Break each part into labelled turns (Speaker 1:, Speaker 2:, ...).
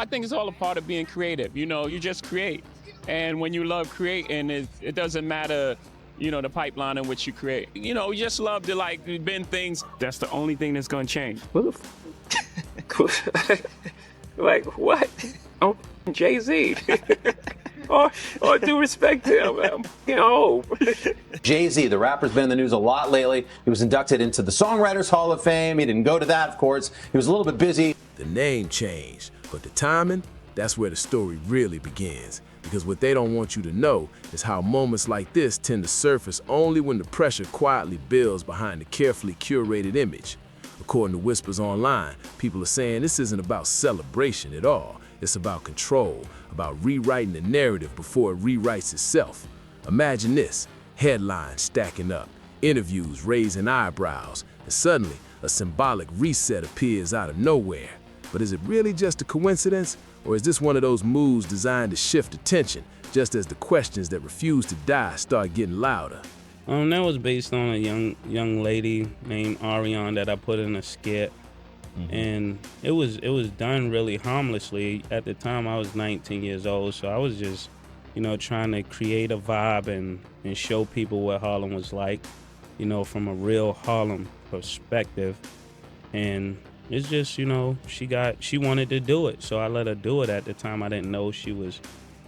Speaker 1: I think it's all a part of being creative. You know, you just create. And when you love creating, it doesn't matter, you know, the pipeline in which you create. You know, you just love to like bend things. That's the only thing that's gonna change.
Speaker 2: What the like what? Oh, Jay-Z. Or due respect to him, I'm fucking old.
Speaker 3: Jay-Z, the rapper's been in the news a lot lately. He was inducted into the Songwriters Hall of Fame. He didn't go to that, of course. He was a little bit busy.
Speaker 4: The name changed, but the timing, that's where the story really begins. Because what they don't want you to know is how moments like this tend to surface only when the pressure quietly builds behind the carefully curated image. According to whispers online, people are saying this isn't about celebration at all. It's about control, about rewriting the narrative before it rewrites itself. Imagine this, headlines stacking up, interviews raising eyebrows, and suddenly a symbolic reset appears out of nowhere. But is it really just a coincidence? Or is this one of those moves designed to shift attention, just as the questions that refuse to die start getting louder?
Speaker 5: That was based on a young lady named Ariane that I put in a skit. And it was done really harmlessly. At the time, I was 19 years old, so I was just, you know, trying to create a vibe and show people what Harlem was like, you know, from a real Harlem perspective. And it's just, you know, she wanted to do it, so I let her do it. At the time, I didn't know she was,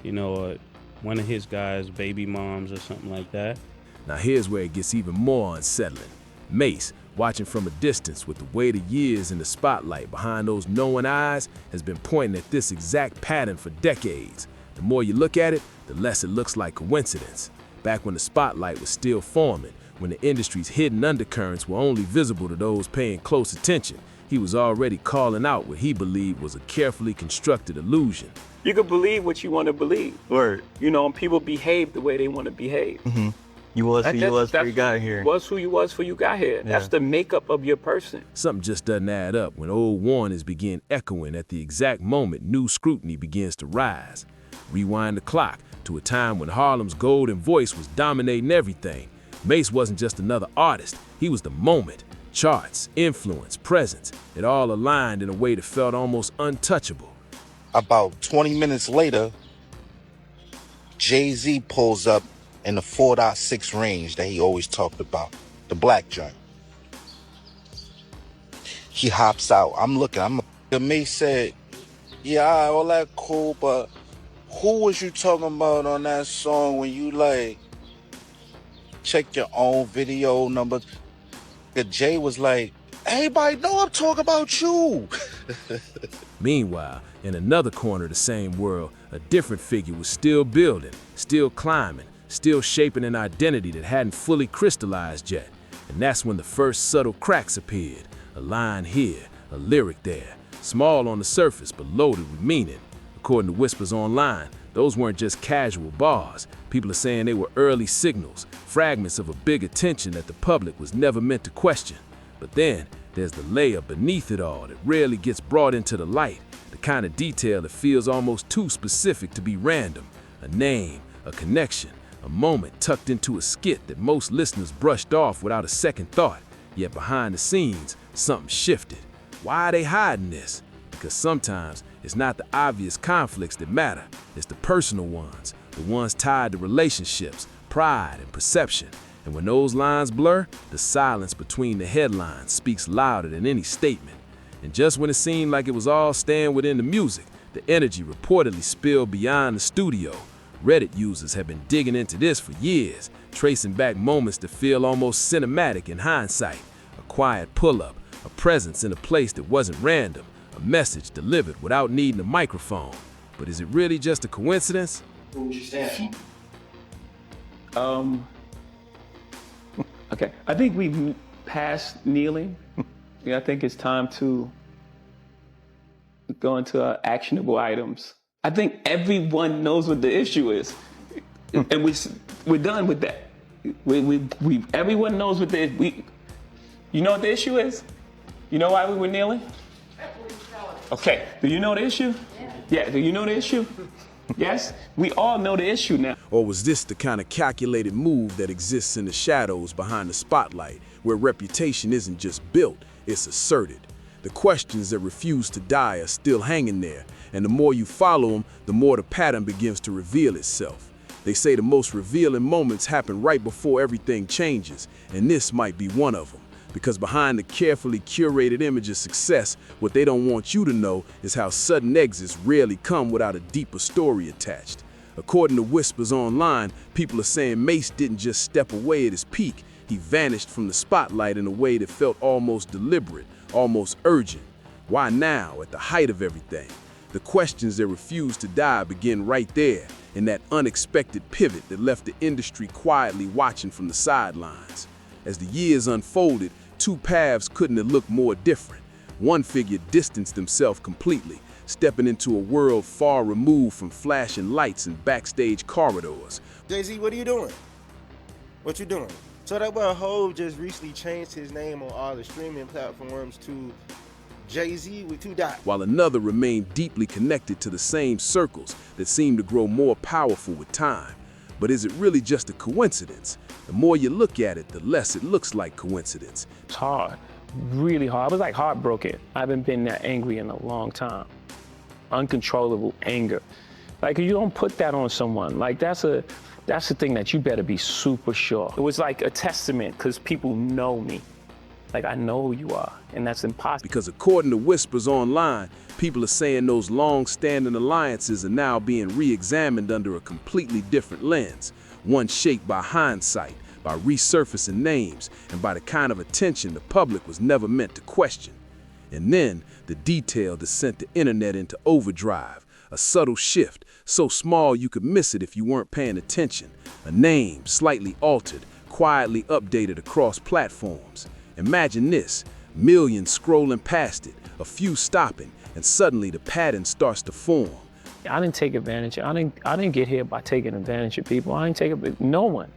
Speaker 5: you know, one of his guys' baby moms or something like that.
Speaker 4: Now here's where it gets even more unsettling. Mase, watching from a distance with the weight of years in the spotlight behind those knowing eyes, has been pointing at this exact pattern for decades. The more you look at it, the less it looks like coincidence. Back when the spotlight was still forming, when the industry's hidden undercurrents were only visible to those paying close attention, he was already calling out what he believed was a carefully constructed illusion.
Speaker 2: You can believe what you want to believe.
Speaker 6: Word.
Speaker 2: You know, and people behave the way they want to behave.
Speaker 6: You was who you was before you got here.
Speaker 2: You was who you was before you got here.
Speaker 6: Yeah.
Speaker 2: That's the makeup of your person.
Speaker 4: Something just doesn't add up when old warnings begin echoing at the exact moment new scrutiny begins to rise. Rewind the clock to a time when Harlem's golden voice was dominating everything. Mase wasn't just another artist, he was the moment. Charts, influence, presence, it all aligned in a way that felt almost untouchable.
Speaker 7: About 20 minutes later, Jay-Z pulls up in the 4.6 range that he always talked about, the black joint. He hops out. Mase said, yeah, all that cool, but who was you talking about on that song when you like check your own video numbers? Jay was like, everybody know I'm talking about you.
Speaker 4: Meanwhile, in another corner of the same world, a different figure was still building, still climbing, still shaping an identity that hadn't fully crystallized yet. And that's when the first subtle cracks appeared. A line here, a lyric there, small on the surface but loaded with meaning. According to whispers online, those weren't just casual bars. People are saying they were early signals, fragments of a bigger tension that the public was never meant to question. But then, there's the layer beneath it all that rarely gets brought into the light, the kind of detail that feels almost too specific to be random. A name, a connection, a moment tucked into a skit that most listeners brushed off without a second thought. Yet behind the scenes, something shifted. Why are they hiding this? Because sometimes it's not the obvious conflicts that matter, it's the personal ones, the ones tied to relationships, pride, and perception. And when those lines blur, the silence between the headlines speaks louder than any statement. And just when it seemed like it was all staying within the music, the energy reportedly spilled beyond the studio. Reddit users have been digging into this for years, tracing back moments that feel almost cinematic in hindsight. A quiet pull-up, a presence in a place that wasn't random, a message delivered without needing a microphone. But is it really just a coincidence?
Speaker 6: What would you say?
Speaker 2: Okay, I think we've passed kneeling. Yeah, I think it's time to go into actionable items. I think everyone knows what the issue is, and we're done with that. Everyone knows what you know what the issue is? You know why we were kneeling? Okay, do you know the issue? Yeah, do you know the issue? Yes? We all know the issue now.
Speaker 4: Or was this the kind of calculated move that exists in the shadows behind the spotlight, where reputation isn't just built, it's asserted? The questions that refuse to die are still hanging there, And the more you follow them, the more the pattern begins to reveal itself. They say the most revealing moments happen right before everything changes, and this might be one of them. Because behind the carefully curated image of success, what they don't want you to know is how sudden exits rarely come without a deeper story attached. According to whispers online, people are saying Mase didn't just step away at his peak, he vanished from the spotlight in a way that felt almost deliberate, almost urgent. Why now, at the height of everything? The questions that refuse to die begin right there, in that unexpected pivot that left the industry quietly watching from the sidelines. As the years unfolded, two paths couldn't have looked more different. One figure distanced himself completely, stepping into a world far removed from flashing lights and backstage corridors.
Speaker 8: Jay-Z, what are you doing? What you doing? So that boy Hov just recently changed his name on all the streaming platforms to Jay-Z with 2 dots.
Speaker 4: While another remained deeply connected to the same circles that seemed to grow more powerful with time. But is it really just a coincidence? The more you look at it, the less it looks like coincidence.
Speaker 2: It's hard, really hard. I was like heartbroken. I haven't been that angry in a long time. Uncontrollable anger. Like, you don't put that on someone. Like, that's the thing that you better be super sure. It was like a testament, because people know me. Like, I know who you are, and that's impossible.
Speaker 4: Because according to whispers online, people are saying those long-standing alliances are now being re-examined under a completely different lens. One shaped by hindsight, by resurfacing names, and by the kind of attention the public was never meant to question. And then, the detail that sent the internet into overdrive. A subtle shift, so small you could miss it if you weren't paying attention. A name, slightly altered, quietly updated across platforms. Imagine this, millions scrolling past it, a few stopping, and suddenly the pattern starts to form.
Speaker 2: I didn't take advantage. I didn't get here by taking advantage of people. I didn't take it. No one.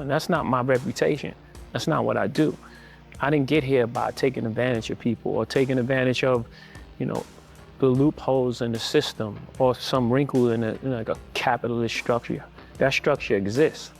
Speaker 2: That's not my reputation. That's not what I do. I didn't get here by taking advantage of people or taking advantage of, the loopholes in the system or some wrinkle in like a capitalist structure. That structure exists,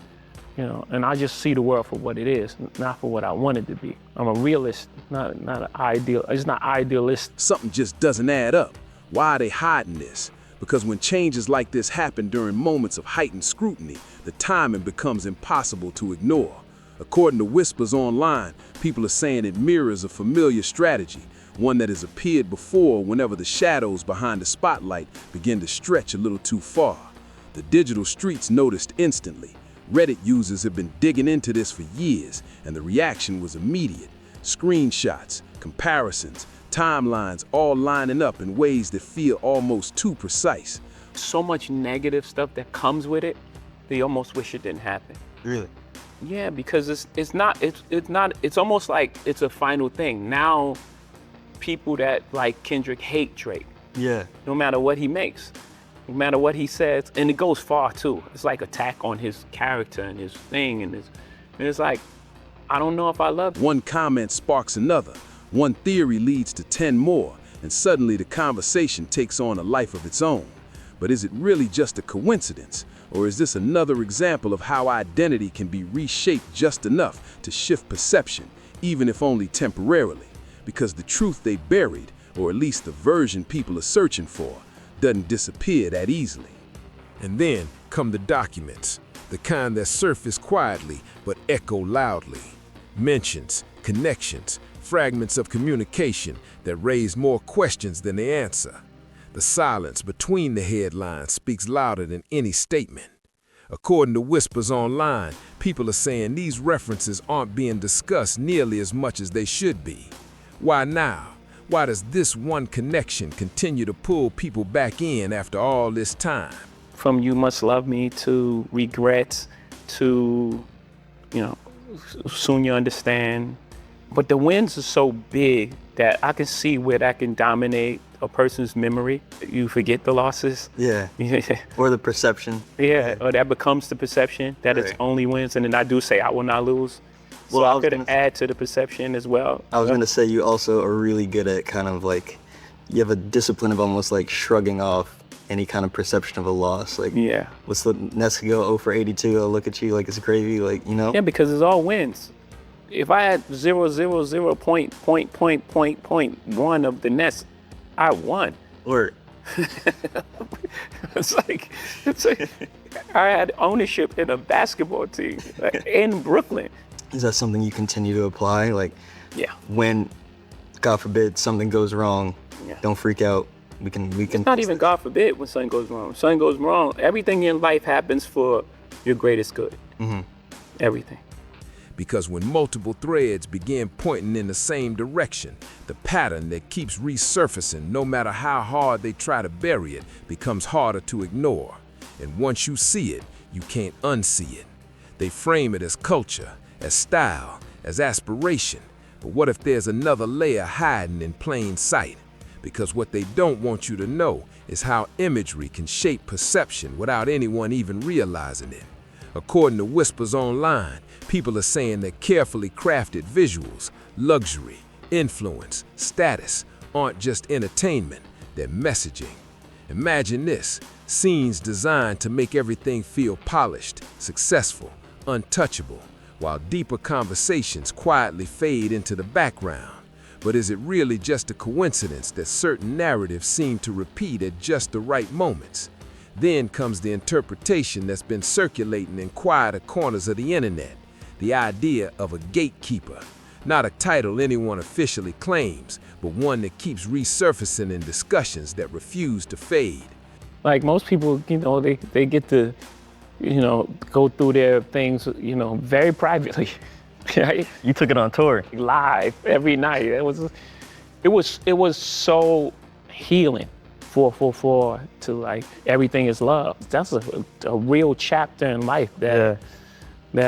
Speaker 2: and I just see the world for what it is, not for what I want it to be. I'm a realist, not an ideal. It's not idealist.
Speaker 4: Something just doesn't add up. Why are they hiding this? Because when changes like this happen during moments of heightened scrutiny, the timing becomes impossible to ignore. According to whispers online, people are saying it mirrors a familiar strategy, one that has appeared before whenever the shadows behind the spotlight begin to stretch a little too far. The digital streets noticed instantly. Reddit users have been digging into this for years, and the reaction was immediate. Screenshots, comparisons, timelines all lining up in ways that feel almost too precise.
Speaker 2: So much negative stuff that comes with it, they almost wish it didn't happen.
Speaker 6: Really?
Speaker 2: Yeah, because it's almost like it's a final thing. Now, people that like Kendrick hate Drake.
Speaker 6: Yeah.
Speaker 2: No matter what he makes, no matter what he says, and it goes far too. It's like attack on his character and his thing, and it's like, I don't know if I love you.
Speaker 4: One comment sparks another. One theory leads to 10 more, and suddenly the conversation takes on a life of its own. But is it really just a coincidence? Or is this another example of how identity can be reshaped just enough to shift perception, even if only temporarily? Because the truth they buried, or at least the version people are searching for, doesn't disappear that easily. And then come the documents, the kind that surface quietly but echo loudly. Mentions, connections, fragments of communication that raise more questions than they answer. The silence between the headlines speaks louder than any statement. According to whispers online, people are saying these references aren't being discussed nearly as much as they should be. Why now? Why does this one connection continue to pull people back in after all this time?
Speaker 2: From You Must Love Me to Regrets to, Soon You Understand. But the wins are so big that I can see where that can dominate a person's memory. You forget the losses.
Speaker 6: Yeah. Or the perception.
Speaker 2: Yeah, or that becomes the perception that it's only wins. And then I do say, I will not lose. So
Speaker 6: Well,
Speaker 2: I could add to the perception as well.
Speaker 6: I was going to say you also are really good at kind of like, you have a discipline of almost like shrugging off any kind of perception of a loss. Like,
Speaker 2: Yeah.
Speaker 6: what's the Nets could go 0 for 82, I'll look at you like it's gravy, like,
Speaker 2: Yeah, because it's all wins. If I had 0.1 of the Nets, I won.
Speaker 6: Or
Speaker 2: It's like I had ownership in a basketball team in Brooklyn.
Speaker 6: Is that something you continue to apply? Like,
Speaker 2: Yeah.
Speaker 6: when, God forbid, something goes wrong,
Speaker 2: Yeah.
Speaker 6: don't freak out. We can.
Speaker 2: It's not even God forbid when something goes wrong. When something goes wrong, everything in life happens for your greatest good. Everything.
Speaker 4: Because when multiple threads begin pointing in the same direction, the pattern that keeps resurfacing, no matter how hard they try to bury it, becomes harder to ignore. And once you see it, you can't unsee it. They frame it as culture, as style, as aspiration. But what if there's another layer hiding in plain sight? Because what they don't want you to know is how imagery can shape perception without anyone even realizing it. According to whispers online, people are saying that carefully crafted visuals, luxury, influence, status aren't just entertainment, they're messaging. Imagine this, scenes designed to make everything feel polished, successful, untouchable, while deeper conversations quietly fade into the background. But is it really just a coincidence that certain narratives seem to repeat at just the right moments? Then comes the interpretation that's been circulating in quieter corners of the internet, the idea of a gatekeeper. Not a title anyone officially claims, but one that keeps resurfacing in discussions that refuse to fade.
Speaker 2: Like most people, they get to, go through their things, very privately. Right?
Speaker 6: You took it on tour.
Speaker 2: Live every night. It was so healing for to like everything is love. That's a real chapter in life that it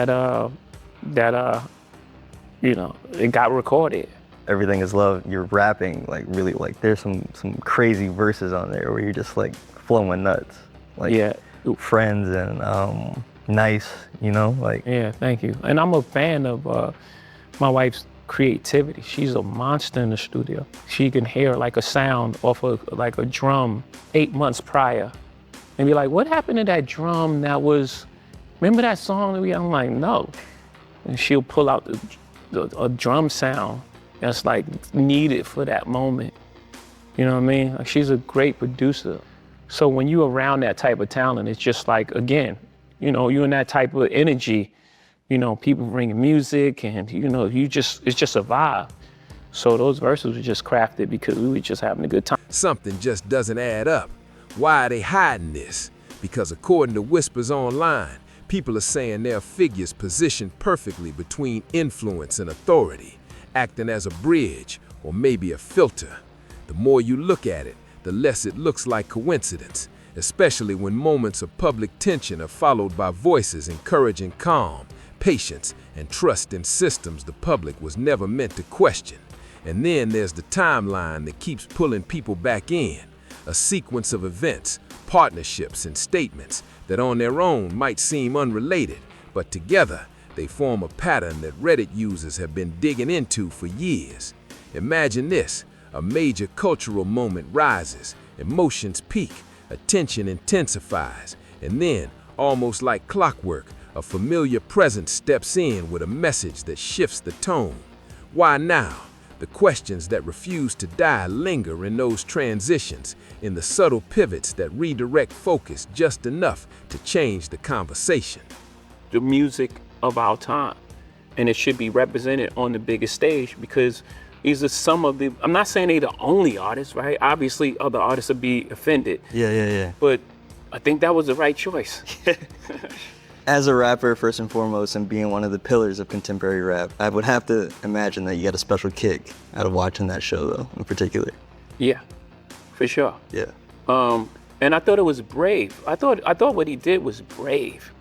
Speaker 2: got recorded.
Speaker 6: Everything is love. You're rapping like really like there's some crazy verses on there where you're just like flowing nuts. Like
Speaker 2: Yeah.
Speaker 6: friends and nice, like
Speaker 2: Yeah, thank you. And I'm a fan of my wife's creativity. She's a monster in the studio. She can hear like a sound off of like a drum 8 months prior and be like, what happened to that drum that was, remember that song? I'm like, no. And she'll pull out a drum sound that's like needed for that moment. You know what I mean? Like, she's a great producer. So when you're around that type of talent, it's just like, again, you're in that type of energy, people bringing music and, it's just a vibe. So those verses were just crafted because we were just having a good time.
Speaker 4: Something just doesn't add up. Why are they hiding this? Because according to whispers online, people are saying there are figures positioned perfectly between influence and authority, acting as a bridge or maybe a filter. The more you look at it, the less it looks like coincidence, especially when moments of public tension are followed by voices encouraging calm, patience, and trust in systems the public was never meant to question. And then there's the timeline that keeps pulling people back in, a sequence of events, partnerships, and statements that on their own might seem unrelated, but together they form a pattern that Reddit users have been digging into for years. Imagine this, a major cultural moment rises, emotions peak, attention intensifies, and then, almost like clockwork, a familiar presence steps in with a message that shifts the tone. Why now? The questions that refuse to die linger in those transitions, in the subtle pivots that redirect focus just enough to change the conversation.
Speaker 2: The music of our time, and it should be represented on the biggest stage because these are some of the, I'm not saying they're the only artists, right? Obviously other artists would be offended.
Speaker 6: Yeah.
Speaker 2: But I think that was the right choice.
Speaker 6: As a rapper, first and foremost, and being one of the pillars of contemporary rap, I would have to imagine that you got a special kick out of watching that show, though, in particular.
Speaker 2: Yeah, for sure.
Speaker 6: Yeah.
Speaker 2: And I thought it was brave. I thought what he did was brave.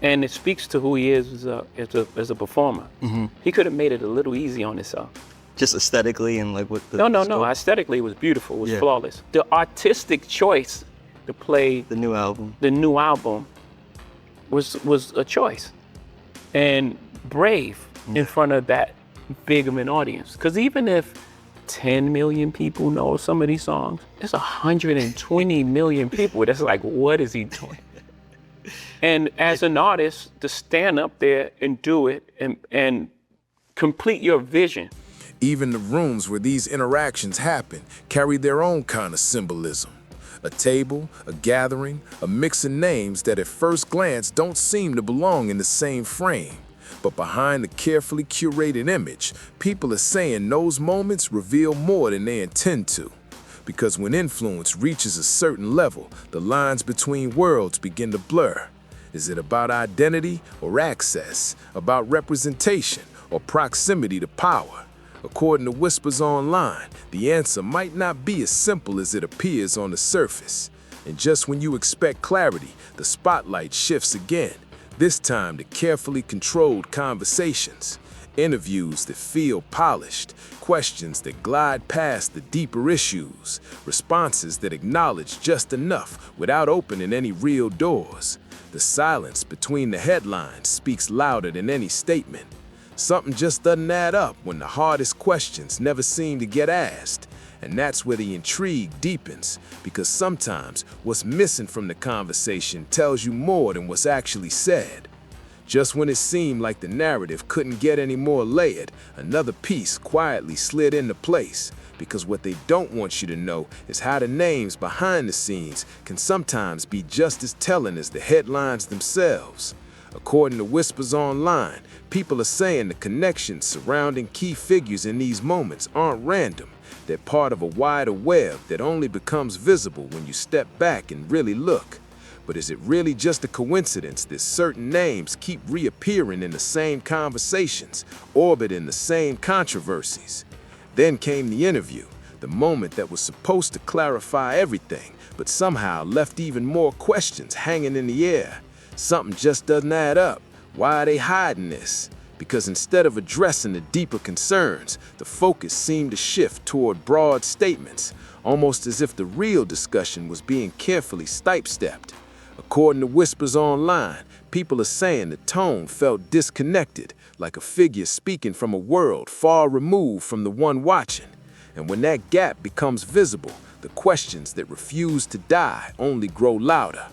Speaker 2: And it speaks to who he is as a performer. Mm-hmm. He could have made it a little easy on himself.
Speaker 6: Just aesthetically and like what the
Speaker 2: No. Aesthetically, it was beautiful. It was flawless. The artistic choice to play
Speaker 6: the new album
Speaker 2: was a choice, and brave in front of that big of an audience. Because even if 10 million people know some of these songs, there's 120 million people that's like, what is he doing? And as an artist, to stand up there and do it and complete your vision.
Speaker 9: Even the rooms where these interactions happen carry their own kind of symbolism.
Speaker 4: A table, a gathering, a mix of names that at first glance don't seem to belong in the same frame. But behind the carefully curated image, people are saying those moments reveal more than they intend to. Because when influence reaches a certain level, the lines between worlds begin to blur. Is it about identity or access, about representation or proximity to power? According to Whispers Online, the answer might not be as simple as it appears on the surface. And just when you expect clarity, the spotlight shifts again, this time to carefully controlled conversations, interviews that feel polished, questions that glide past the deeper issues, responses that acknowledge just enough without opening any real doors. The silence between the headlines speaks louder than any statement. Something just doesn't add up when the hardest questions never seem to get asked. And that's where the intrigue deepens, because sometimes what's missing from the conversation tells you more than what's actually said. Just when it seemed like the narrative couldn't get any more layered, another piece quietly slid into place. Because what they don't want you to know is how the names behind the scenes can sometimes be just as telling as the headlines themselves. According to Whispers Online, people are saying the connections surrounding key figures in these moments aren't random. They're part of a wider web that only becomes visible when you step back and really look. But is it really just a coincidence that certain names keep reappearing in the same conversations, orbiting the same controversies? Then came the interview, the moment that was supposed to clarify everything, but somehow left even more questions hanging in the air. Something just doesn't add up. Why are they hiding this? Because instead of addressing the deeper concerns, the focus seemed to shift toward broad statements, almost as if the real discussion was being carefully sidestepped. According to Whispers Online, people are saying the tone felt disconnected, like a figure speaking from a world far removed from the one watching. And when that gap becomes visible, the questions that refuse to die only grow louder.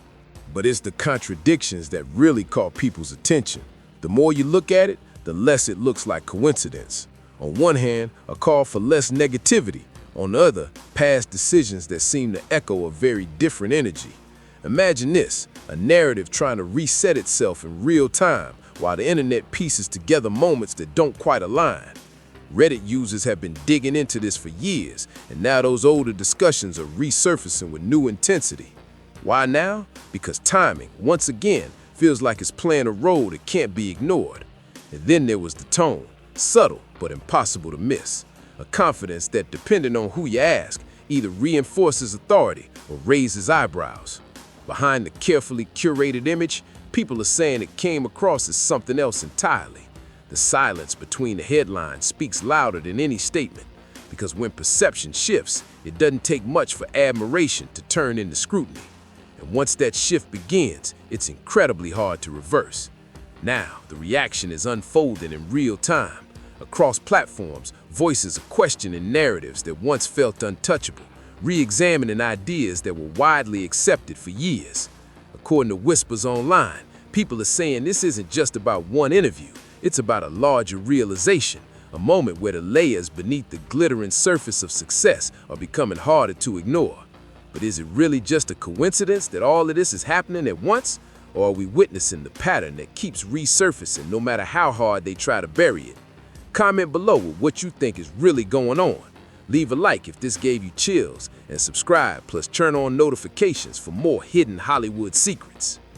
Speaker 4: But it's the contradictions that really caught people's attention. The more you look at it, the less it looks like coincidence. On one hand, a call for less negativity. On the other, past decisions that seem to echo a very different energy. Imagine this, a narrative trying to reset itself in real time while the internet pieces together moments that don't quite align. Reddit users have been digging into this for years, and now those older discussions are resurfacing with new intensity. Why now? Because timing, once again, feels like it's playing a role that can't be ignored. And then there was the tone, subtle but impossible to miss. A confidence that, depending on who you ask, either reinforces authority or raises eyebrows. Behind the carefully curated image, people are saying it came across as something else entirely. The silence between the headlines speaks louder than any statement, because when perception shifts, it doesn't take much for admiration to turn into scrutiny. And once that shift begins, it's incredibly hard to reverse. Now, the reaction is unfolding in real time. Across platforms, voices are questioning narratives that once felt untouchable, re-examining ideas that were widely accepted for years. According to Whispers Online, people are saying this isn't just about one interview, it's about a larger realization, a moment where the layers beneath the glittering surface of success are becoming harder to ignore. But is it really just a coincidence that all of this is happening at once? Or are we witnessing the pattern that keeps resurfacing no matter how hard they try to bury it? Comment below with what you think is really going on. Leave a like if this gave you chills, and subscribe, plus turn on notifications for more hidden Hollywood secrets.